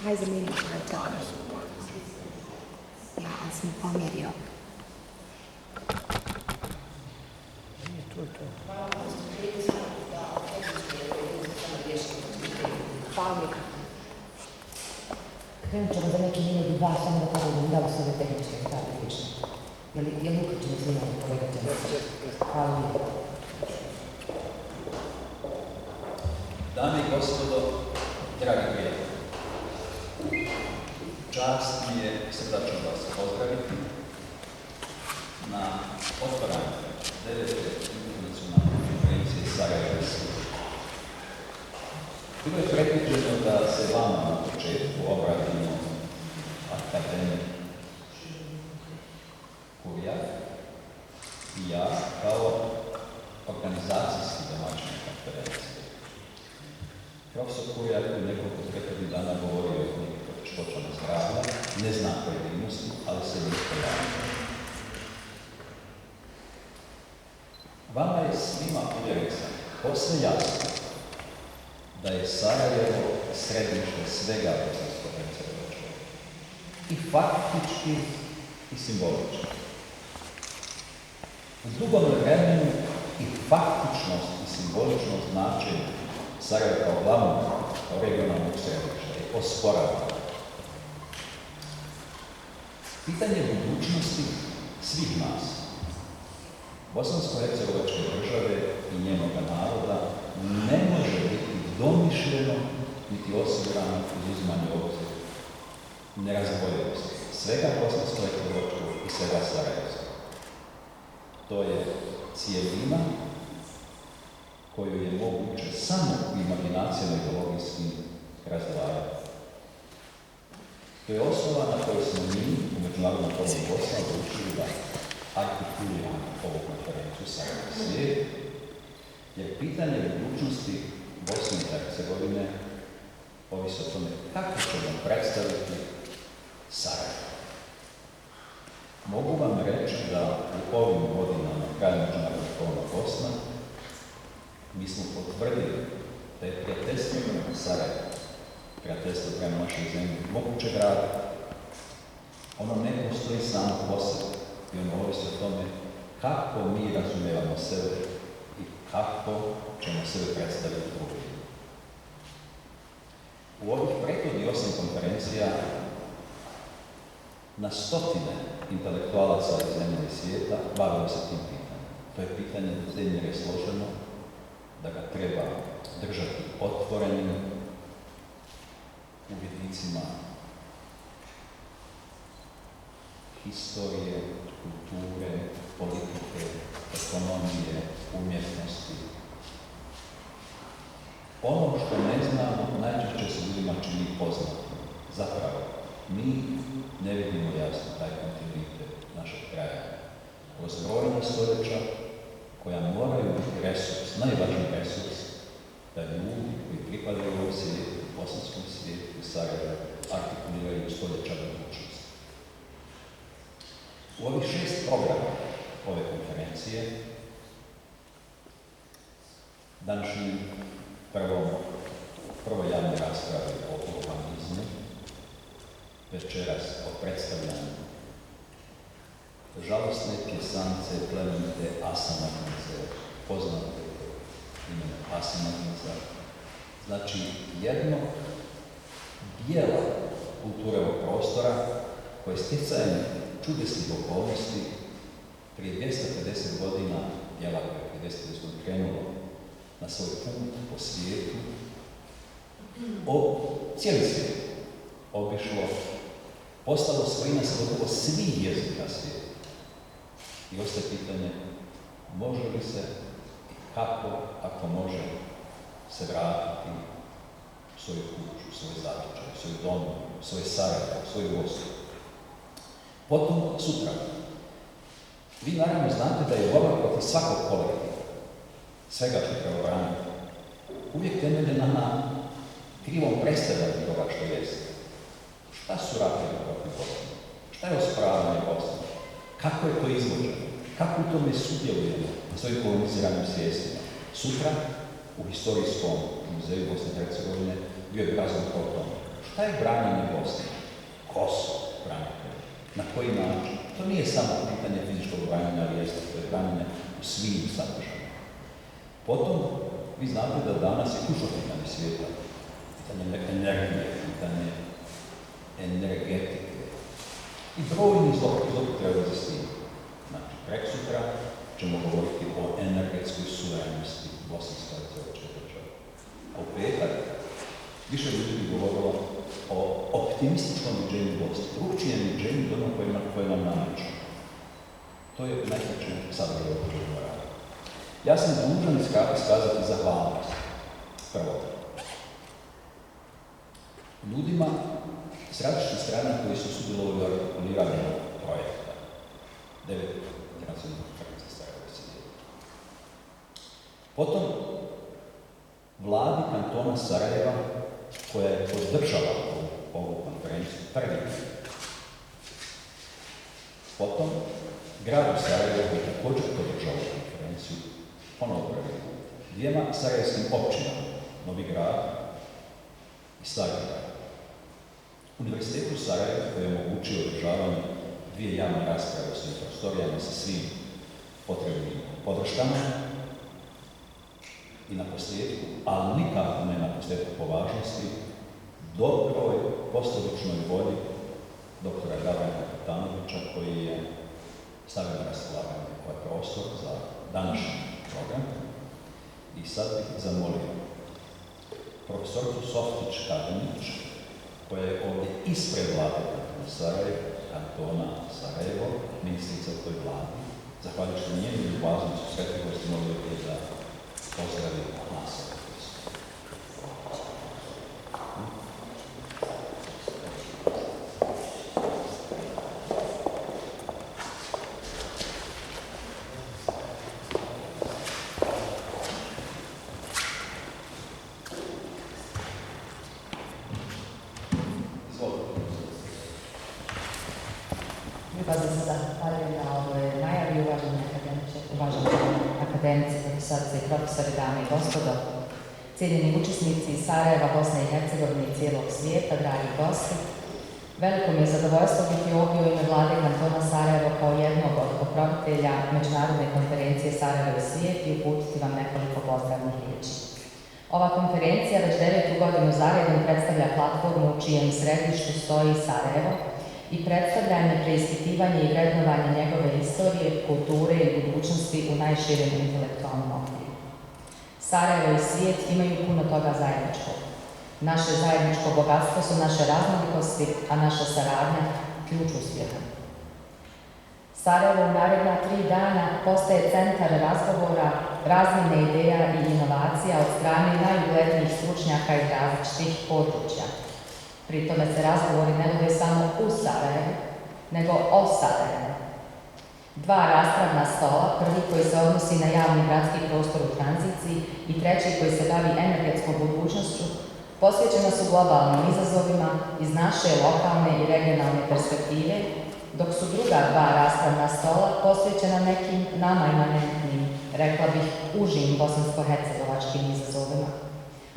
Kaj zamenjaš, kaj tako? Ja, ali sem pomirio. To je to. Hvala mi. Krenut ćemo za neki minut dva, samo da pogledam da li su ove tehničke stvari lične. Je li uključeno snimamo kolega Čenica? Hvala mi. Dame i gospodo, dragi prijatelji, čast mi je srdačno vas pozdraviti na otvaranju 9. internacionalne konferencije Sarajevske. Bilo je predviđeno da se vama na početku obratimo akademik Kurjak i ja kao organizacijski domaćin konferencije. Profesor Kurjak je nekoliko prethodnih dana govorio o nekih poteškoćama zdravlja, ne zna pojedinosti, ali se nije pojavio. Vama je svima, uvjeren sam, posve jasno da je Sarajevo središte svega bosansko-hercegovačkog. I faktički i simbolički. U dugom vremenu i faktičnost i simboličnost značenja Sarajeva kao glavnog, kao regionalnog središta je osporavano. Pitanje budućnosti svih nas, bosansko-hercegovačke države i njenoga naroda, ne može biti domišljeno niti osigurano uzimanje obzira nerazdvojivosti svega bosansko-hercegovačkog i svega sarajevskog. To je cijelina koju je moguće samo u imaginacijama ideologijskim razdvajati. To je osnova na kojoj smo mi u Međunarodnom forumu Bosna odlučili da artikuliramo ovu konferenciju Sarajeva svijet, jer pitanje budućnosti Bosne i Hercegovine ovisi o tome kako ćemo predstaviti Sarajevo. Mogu vam reći da u ovim godinama kraja Međunarodnog foruma Bosna mi smo potvrdili da je prijateljstvo prema Sarajevu, prijateljstvo prema našoj zemlji, moguće graditi. Ono ne postoji samo po sebi i ono ovisi o tome kako mi razumijevamo sebe i kako ćemo sebe predstaviti drugim. U ovih prethodnih 8 konferencija na stotine intelektualaca iz zemlje i svijeta bavilo se tim pitanjem. To je pitanje do te mjere složeno da ga treba držati otvorenim uvjetnicima historije, kulture, politike, ekonomije, umjetnosti. Ono što ne znamo najčešće se ljudima čini poznato. Zapravo, mi ne vidimo jasno taj kontinuitet našeg kraja. Kroz brojna stoljeća koja moraju biti resurs, najvažniji resurs, da ljudi koji pripadaju ovom svijetu, bosanskom svijetu i Sarajevu, artikuliraju stoljeća budućnosti. U ovih 6 programa ove konferencije, današnji prvo javne rasprave o urbanizmu, večeras o predstavljanju žalostne pjesance plemenite Asanagnice, poznate imenom Asanagnica, znači jednog dijela kulture ovog prostora koje stjecajem čudesnih okolnosti prije 250 godina, dijela koje je prije 250 godina krenulo na svoj put po svijetu, cijeli svijet obišlo, postalo svojina sa gotovo svih jezika svijeta. I ostaje pitanje, može li se i kako, ako može, se vratiti u svoju kuću, svoj zavičaj, svoj dom, svoj Sarajevo, svoju Bosnu. Potom, sutra, vi naravno znate da je borba protiv svakog kolektiva, svega što treba braniti, uvijek temeljena na krivom predstavljanju toga što jeste. Šta su ratovi protiv Bosne? Šta je osporavanje Bosne? Kako je to izvođeno? Kako u tome sudjelujemo svojim koloniziranim svijestima? Sutra u Historijskom muzeju Bosne i Hercegovine bio je razgovor o tome Šta je branjenje Bosne? Ko su branitelji? Na koji način? To nije samo pitanje fizičkog branjenja, ali jeste, to je branjenje u svim sadržajima. Potom, vi znate da danas je ključno pitanje svijeta, pitanje energije, pitanje energetike i brojni zloupotrebe za s tim. Znači, preksutra ćemo govoriti o energetskoj suverenosti bosansko-hercegovačke države. A u petak više ljudi bi govorilo o optimističnom viđenju Bosne, drugčijem viđenju onog koje nam nameću. To je najkraće sadržaj ovog rada. Ja sam dužan iskazati zahvalnost. Prvo, ljudima s različitih strana koji su sudjelovali u artikuliranju projekta 9 nacionalnih konferencija Sarajeva i Sijeta. Potom, vladi kantona Sarajeva, koja je podržala ovu konferenciju prvi. Potom, gradu Sarajevo koji je također podržao konferenciju ponovno prvi. Dvijema sarajevskim općinama, Novi Grad i Stari Grad. Univerzitetu Sarajevo koji je omogućio održavanje 2 javne rasprave u svojim prostorijama sa svim potrebnim podrškama i na posljedku, ali nikako ne na posljedku po važnosti, dobroj postoručnoj volji doktora Gavrana Kapetanovića koji je stavio na raspolaganje ovaj prostor za današnji program. I sad bih zamolio profesorku Softić-Kadinić, koja je ovdje ispred vlade kantona Sarajevo, kantona Sarajevo, ministrica u toj vladi, zahvaljujući njenim ljubaznom susretljivosti, molio bih da pozdravi nas. Profesorice i profesori, dame i gospodo, cijenjeni učesnici iz Sarajeva, Bosne i Hercegovine i cijelog svijeta, dragi gosti, veliko mi je zadovoljstvo biti ovdje u ime vlade kantona Sarajevo kao jednog od pokrovitelja Međunarodne konferencije Sarajevo i svijet i uputiti vam nekoliko pozdravnih riječi. Ova konferencija već 9. godinu za redom predstavlja platformu u čijem središtu stoji Sarajevo i predstavljanje, preispitivanje i vrednovanje njegove istorije, kulture i budućnosti u najširem intelektualnom okviru. Sarajevo i svijet imaju puno toga zajedničkog. Naše zajedničko bogatstvo su naše raznolikosti, a naša saradnja ključ uspjeha. Sarajevo u naredna 3 dana postaje centar razgovora, razmjene ideja i inovacija od strane najuglednijih stručnjaka iz različitih područja. Pri tome se razgovori ne vode samo u Sarajevu, nego o Sarajevu. 2 raspravna stola, prvi koji se odnosi na javni gradski prostor u tranziciji i treći koji se bavi energetskom budućnošću, posvećena su globalnim izazovima iz naše lokalne i regionalne perspektive, dok su druga 2 raspravna stola posvećena nekim nama imanentnim, rekla bih, užim bosansko-hercegovačkim izazovima.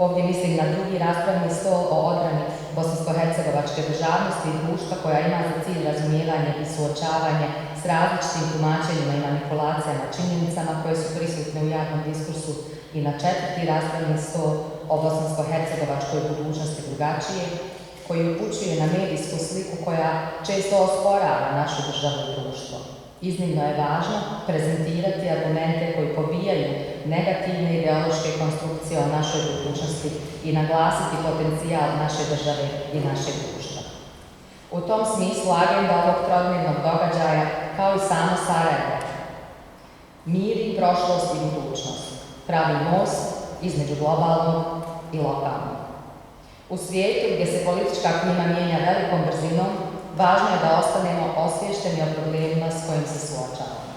Ovdje mislim na drugi raspravni stol o odbrani bosansko-hercegovačke državnosti i društva koja ima za cilj razumijevanje i suočavanje s različitim tumačenjima i manipulacijama činjenicama koje su prisutne u javnom diskursu i na 4. raspravni stol o bosansko-hercegovačkoj budućnosti drugačije, koji upućuje na medijsku sliku koja često osporava našu državu i društvo. Iznimno je važno prezentirati argumente koji pobijaju negativne ideološke konstrukcije o našoj budućnosti i naglasiti potencijal naše države i našeg društva. U tom smislu agenda ovog trodnevnog događaja, kao i samo Sarajevo, miri prošlost i budućnost, pravi most između globalnog i lokalnog. U svijetu gdje se politička klima mijenja velikom brzinom, važno je da ostanemo osviješteni o problemima s kojim se suočavamo.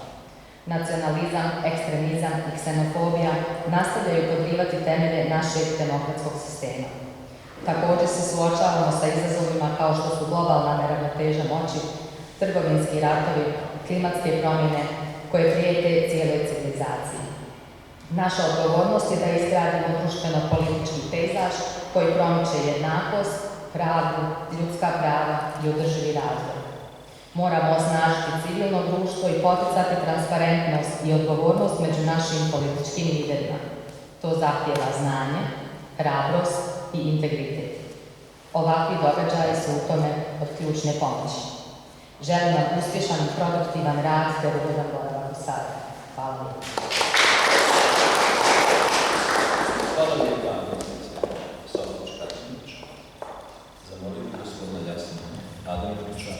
Nacionalizam, ekstremizam i ksenofobija nastavljaju podrivati temelje našeg demokratskog sistema. Također se suočavamo sa izazovima kao što su globalna neravnoteža moći, trgovinski ratovi, klimatske promjene koje prijete cijeloj civilizaciji. Naša odgovornost je da izgradimo društveno-politički pejzaž koji promiče jednakost, pravdu, ljudska prava i održivi razvoj. Moramo osnažiti civilno društvo i poticati transparentnost i odgovornost među našim političkim liderima. To zahtijeva znanje, hrabrost i integritet. Ovakvi događaji su u tome od ključne pomoći. Želim vam uspješan i produktivan rad te ugodan boravak u Sarajevu. Hvala vam. Hvala lijepa, Sotić Kasnić. Zamolim gospodina Jasna Adamovića,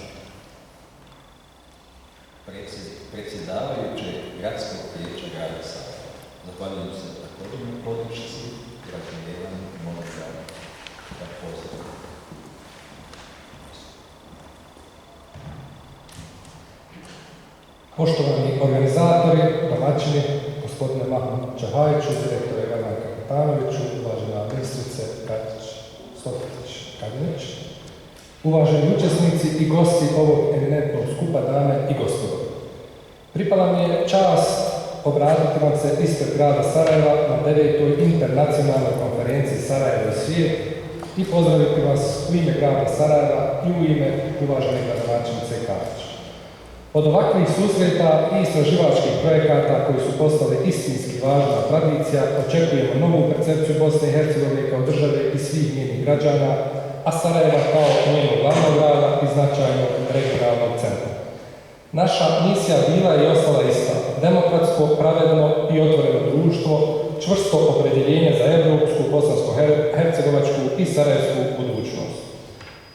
predsjedavajućeg gradskog vijeća grada Sarajeva. Zahvaljujem se također na podršci i razumijevanju moga da pozdravim. Poštovani organizatori, domaćini, gospodine Mahmud Čahajiću, direktore Ivana Kapitanoviću, uvažena ministrice Sotić-Kadinić, uvaženi učesnici i gosti ovog eminentnog skupa, dame i gospodo. Pripala mi je čast obratiti vam se ispred grada Sarajeva na 9. internacionalnoj konferenciji Sarajevo i svijet i pozdraviti vas u ime grada Sarajeva i u ime uvažene gradonačelnice Katić. Od ovakvih susreta i istraživačkih projekata koji su postali istinski važna tradicija, očekujemo novu percepciju Bosne i Hercegovine kao države i svih njenih građana, a Sarajeva kao njenog glavnog grada i značajnog regionalnog centra. Naša misija bila i ostala ista: demokratsko, pravedno i otvoreno društvo, čvrsto opredjeljenje za europsku, bosansko-hercegovačku i sarajevsku budućnost.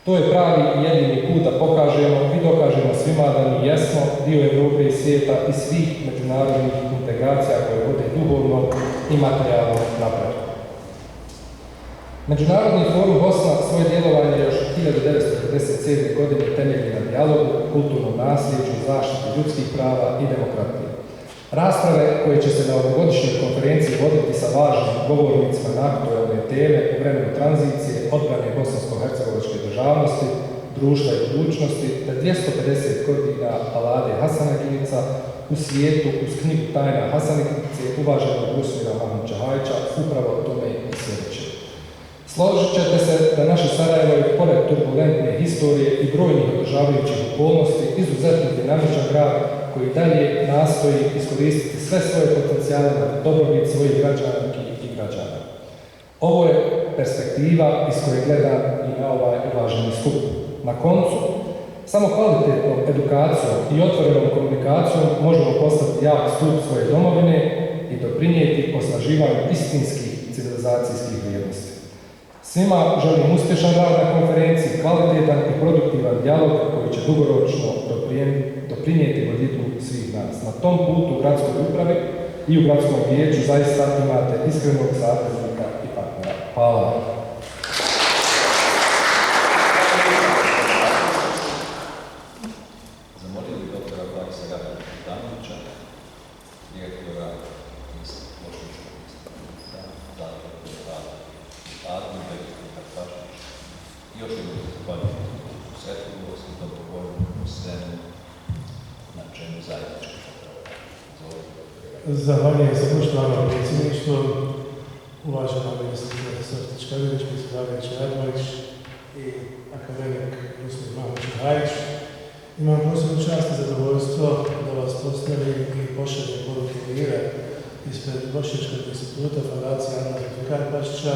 To je pravi i jedini put da pokažemo i dokažemo svima da mi jesmo dio Europe i svijeta i svih međunarodnih integracija koje vode duhovno i materijalno napred. Međunarodni forum Bosna svoje djelovanje još 1957. godine temelji na dijalogu, kulturnom nasljeđu, zaštiti ljudskih prava i demokratije. Rasprave koje će se na ovogodišnjoj konferenciji voditi sa važnim govornicima na aktualne teme u vremenu tranzicije, odbrane bosansko-hercegovačke državnosti, društva i budućnosti, te 250 godina Vlade Hasanaginića u svijetu uz knjigu Tajna Hasanaginice uvaženog Rusmira Mahmud Čahajića upravo tome i sljedeće. Složit ćete se da naše Sarajevo je pored turbulentne historije i brojnih održavajućih okolnosti izuzetno dinamičan grad koji dalje nastoji iskoristiti sve svoje potencijale na dobrobit svojih građanki i građana. Ovo je perspektiva iz koje gledam i na ovaj uvaženi skup. Na koncu, samo kvalitetnom edukacijom i otvorenom komunikacijom možemo postati jak stup svoje domovine i doprinijeti osnaživanju istinskih civilizacijskih vrijednosti. Svima želim uspješan rad na konferenciji, kvalitetan i produktivan dijalog koji će dugoročno doprinijeti boljitku svih nas. Na tom putu u gradskoj upravi i u gradskom vijeću zaista imate iskrenog saveznika i partnera. Hvala vam. Zamolio bih doktora Vladislava Kapitanovića, direktora iz Bošnjačkog instituta, i još jednom zahvaljujem osjetljivosti, dobrovoljnu scenu na čemu zajednički Zahvaljujem se poštovano predsjedništvo, uvažena ministrica Sotić-Kadinić, predsjedavajući Adamović i akademik Rusmir Mahmud Čahajić. Imam posebnu čast i zadovoljstvo da vas postavim i pošaljem poruke mira ispred Bošnjačkog instituta Fondacije Adnan Zulfikar Bašića,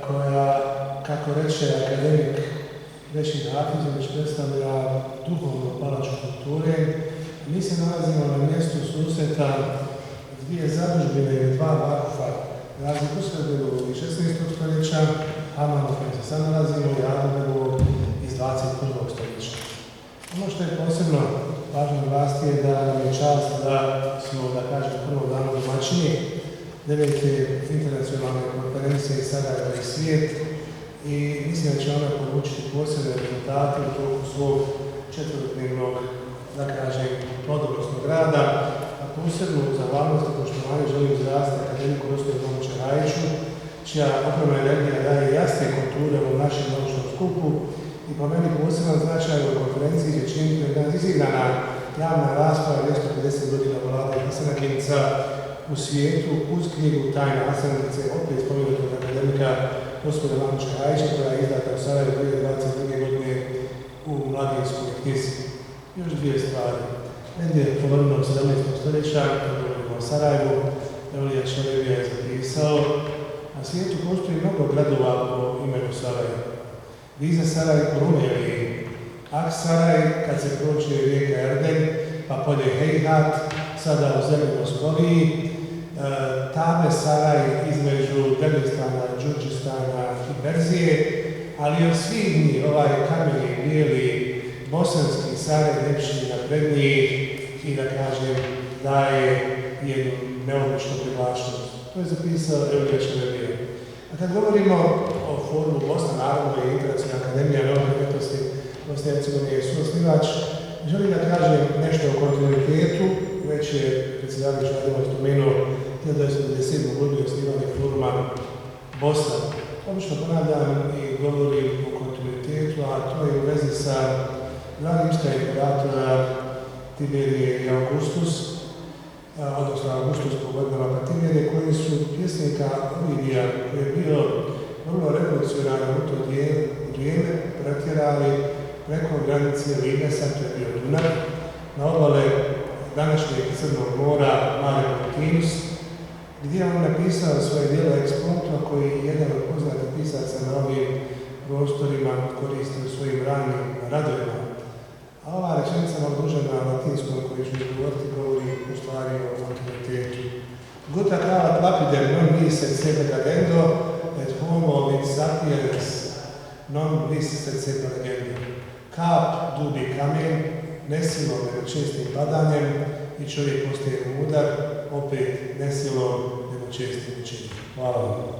koja, kako reče akademik Rešid Hafizović, predstavlja duhovnu palaču kulture. Mi se nalazimo na mjestu susreta dvije zadužbine ili dva vakufa, razliku Srbilu iz 16. stoljeća, Haman u kojem se sad nalazimo i Adleru iz 21. stoljeća. Ono što je posebno važno naglasiti je da nam je čast da smo, da kažem, prvog dana domaćini 9. internacionalne konferencije iz Sarajeva i svijet i mislim da će ona poručiti posebne rezultate u toku svog četvrtdnevnog, da kažem, plodonosnog rada, a posebnu zahvalnost i poštovanje želim izraziti akademiku Rusmiru Mahmudu Čahajiću, čija ogromna energija daje jasne konture u našem naučnom skupu i po meni poseban značaj u konferenciji će činiti organizirana javna rasprava 250 godina Vlade Hasanaginića u svijetu uz knjigu Tajna Hasanaginice, opet spomenutog akademika gospoda Mamučka Rajića koja je izdata u Sarajevu 2022. godine u Mladinskoj knjizi. Još dvije stvari. Negdje polovinom 17. stoljeća, kad govorimo o Sarajevu, Eulija Čelevija je zapisao: na svijetu postoji mnogo gradova po imenu Sarajevo. Viza Saraj po Rumeliji, Ak Saraj kad se prođe rijeka Erden, pa polje Hejhat, sada u zemlji Moskoviji, Tabe Saraj između Dagestana, Đurđistana i Perzije, ali od svih njih ovaj kameni, bijeli, bosanski Saraj ljepši i napredniji i da kažem daje jednu neobičnu privlačnost. To je zapisao Eulija Čelevija. A kad govorimo o forumu Bosna, naravno je Internacionalna akademija narodne umjetnosti Bosne i Hercegovine je suosnivač, želim da kažem nešto o kontinuitetu. Već je predsjedavajući Ademo spomenuo 1997. godinu osnivanje foruma Bosna. Obično ponavljam i govorim o kontinuitetu, a to je u vezi sa dva rimska imperatora Tiberije i Augustus, odnosno Augustus po godinama pa Tiberije, koji su pjesnika Ovidija, koji je bio vrlo revolucionaran u to vrijeme, pretjerali preko granice Libesa, to je bio Dunav, na obale današnjeg Crnog mora Mare Pontinus, gdje on napisao svoje djelo Exponto, koji je jedan od poznatih pisaca na ovim prostorima koristio u svojim ranim radovima. A ova rečenica malo duža na latinskom koju ću izgovoriti govori u stvari o kontinuitetu. Gutta cavat lapidem non vis et sed cadendo, et homo vis sapiens non vis et sed legendo. Kap dubi kamen, nesilom nego čestim padanjem i čovjek postaje mudar, opet nesilom nego čestim učenjem. Hvala vam.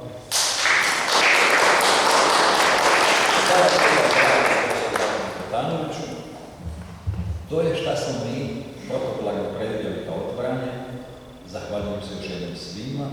To je šta smo mi protokolarno predvidjeli kao otvaranje. Zahvaljujem se još jednom svima.